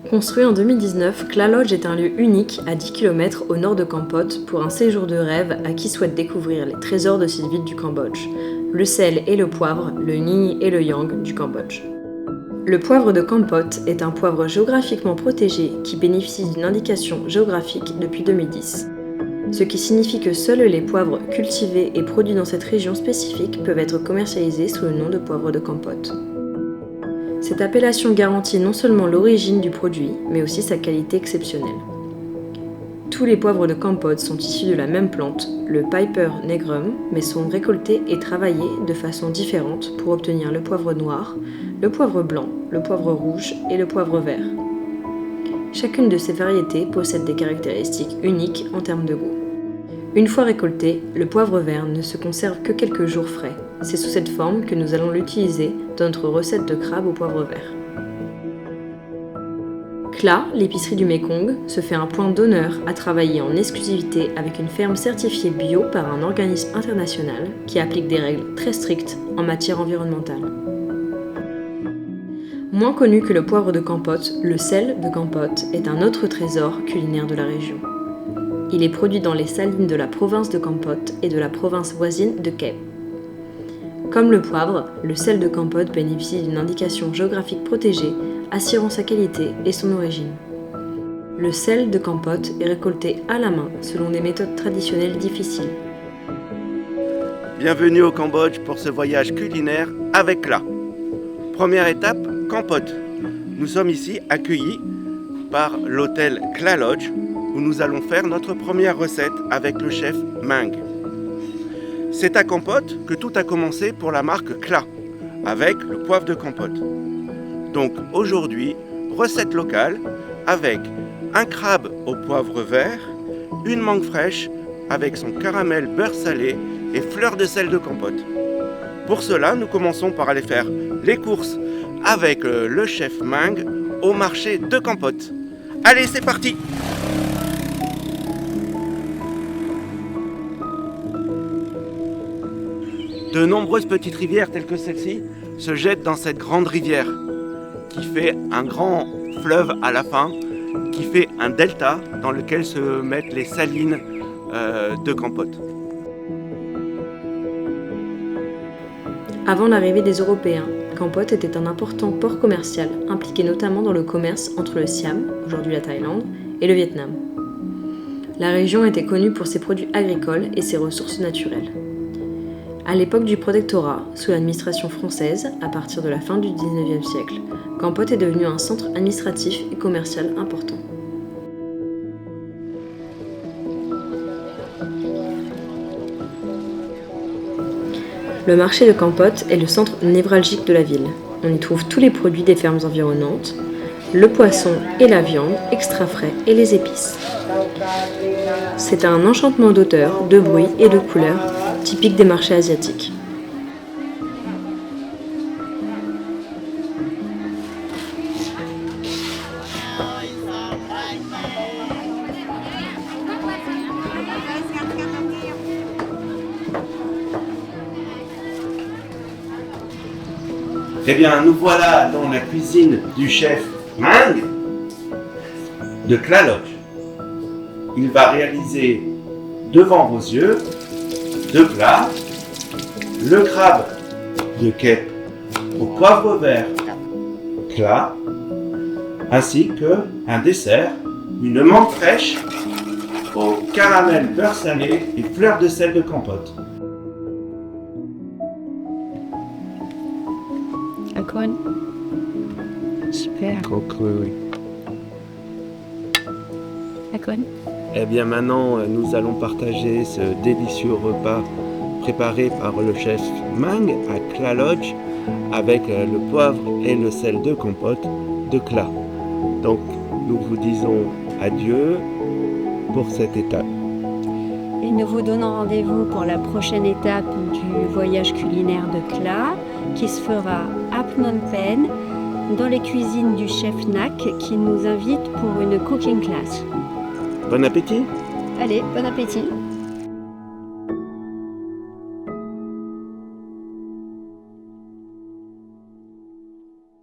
Construit en 2019, Kla Lodge est un lieu unique à 10 km au nord de Kampot pour un séjour de rêve à qui souhaite découvrir les trésors de cette ville du Cambodge, le sel et le poivre, le Nhi et le Yang du Cambodge. Le poivre de Kampot est un poivre géographiquement protégé qui bénéficie d'une indication géographique depuis 2010. Ce qui signifie que seuls les poivres cultivés et produits dans cette région spécifique peuvent être commercialisés sous le nom de poivre de Kampot. Cette appellation garantit non seulement l'origine du produit, mais aussi sa qualité exceptionnelle. Tous les poivres de Kampot sont issus de la même plante, le Piper negrum, mais sont récoltés et travaillés de façon différente pour obtenir le poivre noir, le poivre blanc, le poivre rouge et le poivre vert. Chacune de ces variétés possède des caractéristiques uniques en termes de goût. Une fois récolté, le poivre vert ne se conserve que quelques jours frais. C'est sous cette forme que nous allons l'utiliser dans notre recette de crabe au poivre vert. Kla, l'épicerie du Mekong, se fait un point d'honneur à travailler en exclusivité avec une ferme certifiée bio par un organisme international qui applique des règles très strictes en matière environnementale. Moins connu que le poivre de Kampot, le sel de Kampot est un autre trésor culinaire de la région. Il est produit dans les salines de la province de Kampot et de la province voisine de Kep. Comme le poivre, le sel de Kampot bénéficie d'une indication géographique protégée, assurant sa qualité et son origine. Le sel de Kampot est récolté à la main selon des méthodes traditionnelles difficiles. Bienvenue au Cambodge pour ce voyage culinaire avec Kla. Première étape, Kampot. Nous sommes ici accueillis par l'hôtel Kla Lodge où nous allons faire notre première recette avec le chef Mang. C'est à Kampot que tout a commencé pour la marque Kla, avec le poivre de Kampot. Donc aujourd'hui, recette locale avec un crabe au poivre vert, une mangue fraîche avec son caramel beurre salé et fleurs de sel de Kampot. Pour cela, nous commençons par aller faire les courses avec le chef Mang au marché de Kampot. Allez, c'est parti! De nombreuses petites rivières telles que celle-ci se jettent dans cette grande rivière qui fait un grand fleuve à la fin, qui fait un delta dans lequel se mettent les salines de Kampot. Avant l'arrivée des Européens, Kampot était un important port commercial impliqué notamment dans le commerce entre le Siam, aujourd'hui la Thaïlande, et le Vietnam. La région était connue pour ses produits agricoles et ses ressources naturelles. À l'époque du protectorat, sous l'administration française, à partir de la fin du XIXe siècle, Kampot est devenu un centre administratif et commercial important. Le marché de Kampot est le centre névralgique de la ville. On y trouve tous les produits des fermes environnantes, le poisson et la viande, extra frais et les épices. C'est un enchantement d'odeurs, de bruits et de couleurs typique des marchés asiatiques. Eh bien, nous voilà dans la cuisine du chef Mang de Kla Lodge. Il va réaliser devant vos yeux deux plats, le crabe de Kep au poivre vert Kla, ainsi qu'un dessert, une mangue fraîche au caramel beurre salé et fleurs de sel de Kampot. Akon. Super. Trop cru, oui. Akon. Eh bien maintenant, nous allons partager ce délicieux repas préparé par le chef Mang à Kla Lodge avec le poivre et le sel de Kampot de Kla. Donc nous vous disons adieu pour cette étape. Et nous vous donnons rendez-vous pour la prochaine étape du voyage culinaire de Kla qui se fera à Phnom Penh dans les cuisines du chef Nak qui nous invite pour une cooking class. Bon appétit! Allez, bon appétit!